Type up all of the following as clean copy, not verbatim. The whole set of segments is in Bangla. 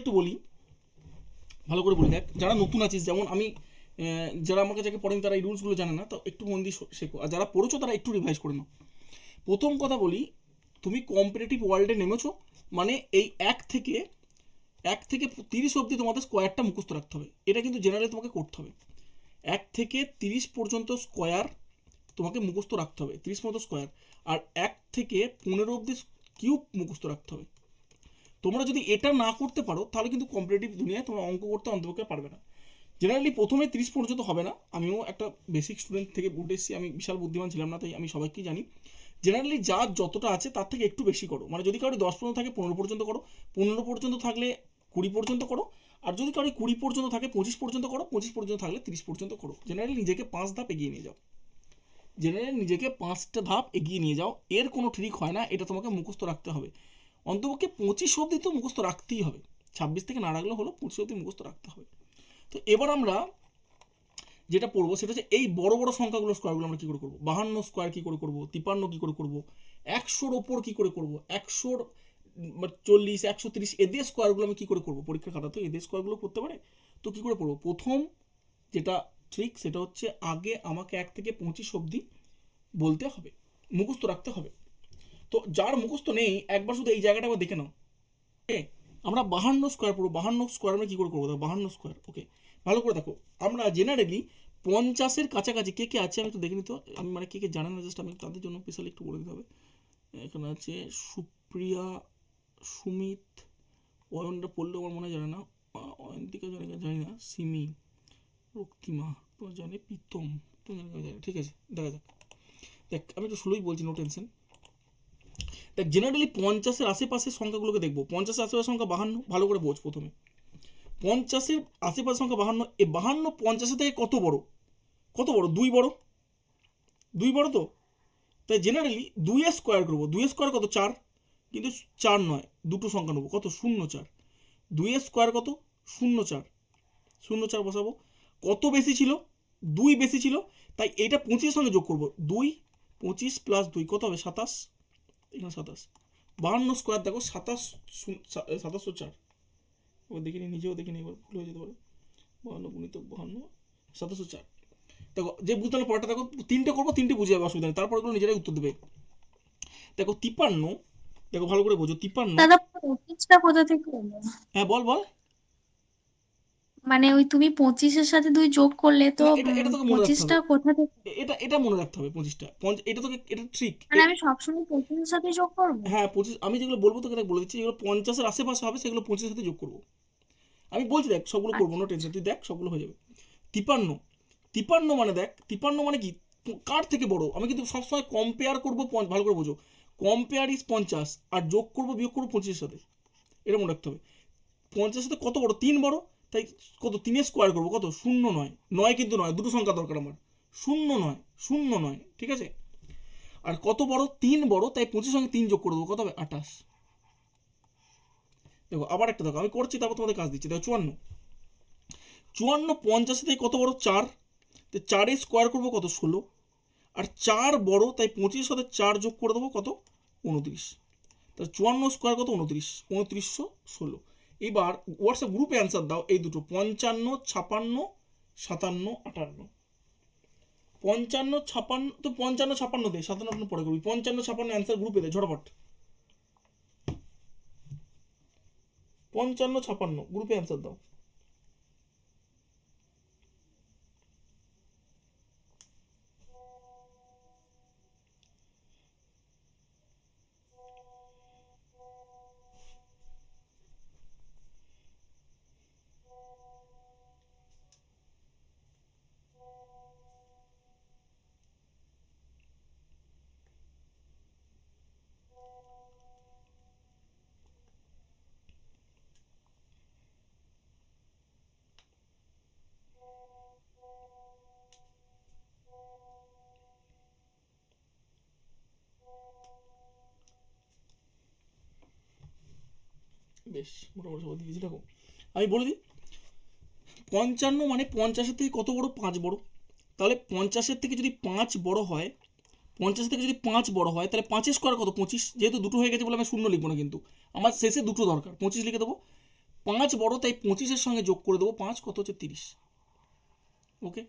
একটু বলি, ভালো করে বলি। দেখ, যারা নতুন আছিস, যেমন আমি, যারা আমার কাছে পড়েন তারা এই রুলসগুলো জানে না, তো একটু মন দিয়ে শেখো, আর যারা পড়েছো তারা একটু রিভাইজ করে নাও। প্রথম কথা বলি, তুমি কম্পিটিটিভ ওয়ার্ল্ডে নেমেছো, মানে এই এক থেকে 30 অবধি তোমাদের স্কোয়ারটা মুখস্থ রাখতে হবে। এটা কিন্তু জেনারেলি তোমাকে করতে হবে। 1 থেকে 30 পর্যন্ত স্কোয়ার তোমাকে মুখস্থ রাখতে হবে, 30 পর্যন্ত স্কোয়ার। আর 1 থেকে 15 অবধি কিউব মুখস্থ রাখতে হবে। তোমরা যদি এটা না করতে পারো তাহলে কিন্তু কম্পিটিটিভ দুনিয়ায় তোমরা অঙ্ক করতে অন্তপক্ষে পারবে না। জেনারেলি প্রথমে 30 পর্যন্ত হবে না। আমিও একটা বেসিক স্টুডেন্ট থেকে উঠে এসেছি, আমি বিশাল বুদ্ধিমান ছিলাম না, তাই আমি সবাইকেই জানি। জেনারেলি যার যতটা আছে তার থেকে একটু বেশি করো, মানে যদি কারো 10 পর্যন্ত থাকে 15 পর্যন্ত করো, 15 পর্যন্ত থাকলে 20 পর্যন্ত করো, আর যদি কারো 20 পর্যন্ত থাকে 25 পর্যন্ত করো, 25 পর্যন্ত থাকলে 30 পর্যন্ত করো। জেনারেলি নিজেকে 5 ধাপ এগিয়ে নিয়ে যাও, জেনারেলি নিজেকে 5টা ধাপ এগিয়ে নিয়ে যাও। এর কোনো ট্রিক হয় না, এটা তোমাকে মুখস্থ রাখতে হবে। অন্তপক্ষে 25 অবধি তো মুখস্থ রাখতেই হবে, 26 থেকে না রাখলে হলো, 25 অবধি মুখস্থ রাখতে হবে। তো এবার আমরা যেটা পড়বো সেটা হচ্ছে এই বড় বড় সংখ্যাগুলো স্কোয়ারগুলো আমরা কী করে করবো। 52 স্কোয়ার কী করে করবো, 53 কী করে করবো, 100-র ওপর কী করে করবো, 140, 130 এদের স্কোয়ারগুলো আমি কী করে করবো। পরীক্ষার খাতা তো এদের স্কোয়ারগুলো করতে পারে, তো কী করে পড়বো। প্রথম যেটা ট্রিক সেটা হচ্ছে আগে আমাকে 1 থেকে 25 অবধি বলতে হবে, মুখস্থ রাখতে হবে। তো যার মুখস্থ নেই একবার শুধু এই জায়গাটা আবার দেখে নাও। আমরা 52 স্কোয়ার পড়বো। 52 স্কোয়ার আমরা কী করে করবো, 52 স্কোয়ার। ওকে, ভালো করে দেখো। আমরা জেনারেলি 50-এর কাছাকাছি কে কে আছে আমি একটু দেখে নিতে। আমি মানে কে কে জানে না, জাস্ট আমি তাদের জন্য স্পেশালি একটু বলে দিতে হবে। এখানে আছে সুপ্রিয়া, সুমিত, অয়নটা পড়লেও আমার মনে হয় জানে না, অয়ন্তিকা জানি না, সিমি, রক্তিমা তো জানে, প্রীতম তো জানে। ঠিক আছে, দেখা যাক। দেখ, আমি একটু স্লোই বলছি, নো টেনশন। দেখ, জেনারেলি 50-এর আশেপাশের সংখ্যাগুলোকে দেখবো। 50-এর আশেপাশের সংখ্যা 52, ভালো করে বোঝ প্রথমে। 50-এর আশেপাশের সংখ্যা 52, এ 52 50-এর থেকে কত বড়, কত বড়, 2 বড়, 2 বড় তো। তাই জেনারেলি 2 স্কোয়ার করবো। 2 স্কোয়ার কত, 4, কিন্তু 4 নয়, দুটো সংখ্যা নেবো, কত, 0, 4। 2 স্কোয়ার কত, 0, 4, 0, 4 বসাবো। কত বেশি ছিল, 2 বেশি ছিল, তাই এটা 25-এর সঙ্গে যোগ করবো। 2, 25 প্লাস 2 কত হবে, 27। এখানে 27। 52 স্কোয়ার দেখো, 2704। এবার দেখিনি, নিজেও দেখিনি, এবার ভুল হয়ে যেতে পারে। 52 × 52, 2704। দেখো, যে বুঝতে না পরেরটা দেখো, 3টে করবো, 3টে বুঝে যাবে, অসুবিধা নেই, তারপরগুলো নিজেরাই উত্তর দেবে। দেখো 53, দেখো ভালো করে বোঝো, 53। দাদা, 25টা কোথা থেকে এলো? হ্যাঁ, বল বল। মানে ওই তুমি 25-এর সাথে 2 যোগ করলে তো না, এটা এটা তোকে মনে রাখতে 25টা হবে। কোথা থেকে? এটা মনে রাখতে হবে, 25টা। এটা তোকে, এটা ট্রিক। মানে আমি সবসময় 25-এর সাথে যোগ করবো? হ্যাঁ, 25, আমি যেগুলো বলবো তোকে দেখ বলে দিচ্ছি, যেগুলো 50-এর আশেপাশে হবে সেগুলো 25-এর সাথে যোগ করবো। আমি বলছি, দেখ সবগুলো করবো, আচ্ছা নো আচ্ছা। টেনশন, তুই দেখ সবগুলো হয়ে যাবে। 53, 53 মানে দেখ, 53 মানে কি, কার থেকে বড়। আমি কিন্তু সবসময় কম্পেয়ার করবো, ভালো করে বোঝো, কম্পেয়ার ইজ 50, আর যোগ করবো বিয়োগ করবো 25-এর সাথে, এটা মনে রাখতে হবে। 50-এর সাথে কত বড়, 3 বড়, তাই কত, 3 স্কোয়ার করবো, কত, 0 নয়, নয় কিন্তু নয়, দুটো সংখ্যা দরকার আমার, 0 নয়, 0 নয়, ঠিক আছে। আর কত বড়, 3 বড়, তাই 25 সঙ্গে 3 যোগ করে দেবো, কত হবে, 28। দেখো আবার একটা, দেখো আমি করছি তারপর তোমাদের কাজ দিচ্ছি। দেখো 54, 54 50 থেকে কত বড়, 4, তো 4 স্কোয়ার করবো, কত, 16। আর 4 বড়, তাই 25-এর সাথে 4 যোগ করে দেবো, কত, 29। তাহলে 54 স্কোয়ার কত, 29, 2916। এবার হোয়াটসঅ্যাপ গ্রুপে অ্যান্সার দাও এই দুটো, 55, 56, 57, 58। 55, 56, তো 55, 56 দে, 57, 58 পরে করবি। 55, 56 অ্যান্সার গ্রুপে দে ঝটপট। 55, 56 গ্রুপে অ্যান্সার দাও। বেশ, মোটামুটি সবাই দিয়েছি। দেখো আমি বলে দিই, 55 মানে 50-এর থেকে কত বড়, 5 বড়। তাহলে 50-এর থেকে যদি 5 বড় হয়, 50 থেকে যদি 5 বড় হয়, তাহলে 5 স্কোয়ার কত, 25। যেহেতু দুটো হয়ে গেছে বলে আমি শূন্য লিখবো না, কিন্তু আমার শেষে দুটো দরকার, 25 লিখে দেবো। 5 বড়, তাই 25-এর সঙ্গে যোগ করে দেবো 5, কত হচ্ছে 30। ওকে,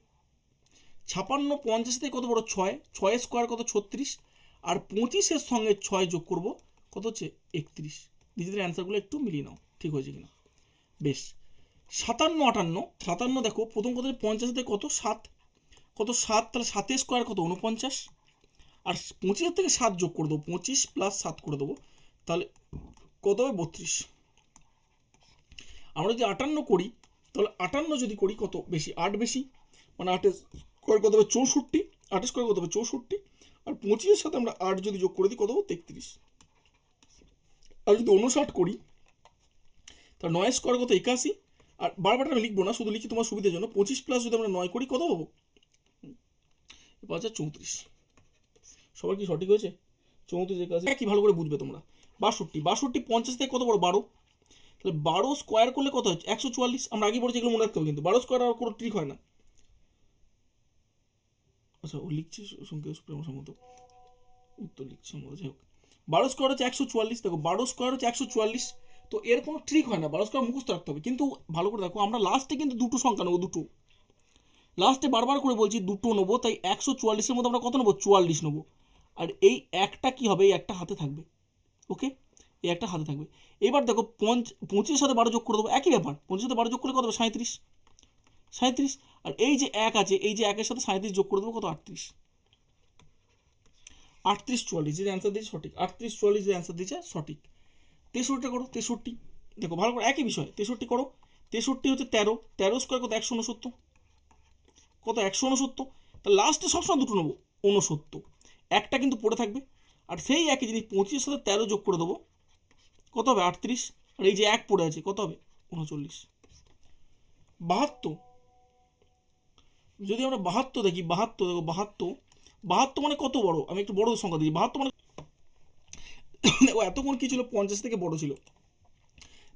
56 50 থেকে কত বড় 6, 6 স্কোয়ার কত 36, আর 25-এর সঙ্গে 6 যোগ করব কত হচ্ছে 31। নিজেদের অ্যান্সারগুলো একটু মিলিয়ে নাও ঠিক হয়েছে কিনা। বেশ, 57 58 দেখো প্রথম কত 50 থেকে কত 7, কত 7, তাহলে 7 স্কোয়ার কত 49, আর 25 থেকে 7 যোগ করে দেবো 25 প্লাস 7 করে দেবো, তাহলে কত হবে 32। আমরা যদি 58 করি, তাহলে 58 যদি করি কত বেশি 8 বেশি, মানে 8 স্কোয়ার কত হবে 64, 8 স্কোয়ার কত হবে 64, আর 25-এর সাথে আমরা 8 যদি যোগ করে দিই কত হবে 33। আর যদি 59 করি, তাহলে 9 স্কোয়ার কত 81, আর বারবার আমি লিখবো না, শুধু লিখি তোমার সুবিধার জন্য। 25 প্লাস যদি আমরা 9 করি কত হবো 34। সবার কি সঠিক হয়েছে? 34 81, কি ভালো করে বুঝবে তোমরা। 62 50 থেকে কত বড় 12, তাহলে 12 স্কোয়ার করলে কত হচ্ছে 144। আমরা আগে পড়েছি, এগুলো মনে রাখতে হবে কিন্তু 12 স্কোয়ার আর কোনো ট্রিক হয় না। আচ্ছা, ও লিখছি সংখ্যা সুপ্রিম সম্মত, উত্তর লিখছি সম্মত, যাই হোক 12 স্কোয়ার হচ্ছে 144। দেখো 12 স্কোয়ার হচ্ছে 144, তো এর কোনো ট্রিক হয় না, 12 স্কোয়ার মুখস্থ রাখতে হবে। কিন্তু ভালো করে দেখো, আমরা লাস্টে কিন্তু দুটো সংখ্যা নেবো, দুটো লাস্টে বারবার করে বলছি দুটো নেবো, তাই 144-এর মধ্যে আমরা কত নেবো 44 নেবো, আর এই একটা কি হবে, এই একটা হাতে থাকবে। ওকে, এই একটা হাতে থাকবে। এবার দেখো 25-এর সাথে 12 যোগ করে দেবো, একই ব্যাপার, 25-এর সাথে 12 যোগ করলে কত হবে 37, আর এই যে 1 আছে, এই যে 1-এর সাথে 37 যোগ করে দেবো কত 38, 38 44 যে অ্যান্সার দিয়েছে সঠিক, 38 44 যে অ্যান্সার দিয়েছে সঠিক। 63টা করো, 63 দেখো ভালো করে একই বিষয়, 63 করো। 63 হচ্ছে 13, 13 স্কোয়ার কত 169, কত 169, তা লাস্টে সবসময় দুটো নেবো 69, একটা কিন্তু পড়ে থাকবে। আর সেই একই জিনিস 25-এর সাথে 13 যোগ করে দেবো কত হবে 38, আর এই যে 1 পড়ে আছে কত হবে 39। 72, যদি আমরা 72 দেখি, 72 দেখো 72 মানে কত বড়, আমি একটু বড় সংখ্যা দিই। 72 মানে দেখো এতক্ষণ কি ছিল 50 থেকে বড় ছিল,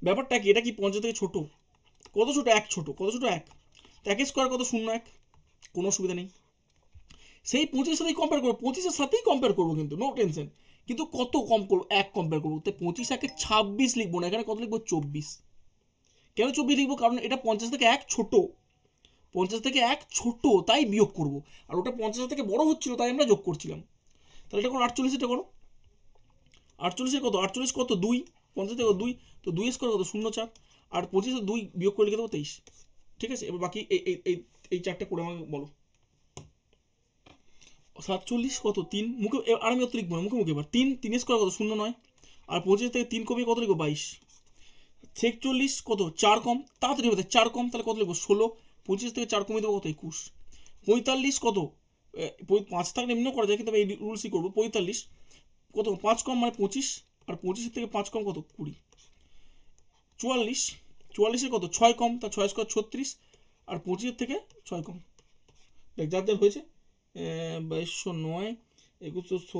ব্যাপারটা কি, এটা কি 50 থেকে ছোট, কত ছোট 1 ছোট, কত ছোট 1, 1 স্কোয়ার কত 01, কোনো অসুবিধা নেই। সেই 25-এর সাথেই কম্পেয়ার করবো, 25-এর সাথেই কম্পেয়ার করবো, কিন্তু নো টেনশন। কিন্তু কত কম করবো, 1 কম্পেয়ার করবো, তাই 25-এ 26 লিখবো না, এখানে কত লিখবো 24। কেন 24 লিখবো, কারণ এটা 50 থেকে 1 ছোট, 50 থেকে 1 ছোট, তাই বিয়োগ করবো, আর ওটা 50 থেকে বড় হচ্ছিল তাই আমরা যোগ করছিলাম। তাহলে এটা করো 48, এটা করো 48-এর কত 48 কত 2, 50 থেকে 2, তো 2 স্কোয়ার কত 04, আর 25-এ 2 বিয়োগ করে লিখে দেবো 23। ঠিক আছে, এবার বাকি এই এই এই এই চারটে করে আমাকে বলো। 47 কত 3, মুখে আর আমি অত লিখবো না, মুখে মুখে এবার 3 স্কোয়ার কত 09, আর 25 থেকে 3 কমিয়ে কত লিখবো 22। 46 কত 4 কম, তাড়াতাড়ি হবে 4 কম, তাহলে কত লিখবো 16, 25 থেকে 4 কমিয়ে দেবো কত 21। 45 কত 5 থাকলে এমনিও করা যায়, কিন্তু আমি এই রুলসই করবো। 45 কত 5 কম মানে 25, আর 25 থেকে 5 কম কত 20। 44, 44-এর কত 6 কম, তা 6 স্কোয়ার 36, আর 25 থেকে 6 কম, দেখ যার যার হয়েছে 2209, 2116।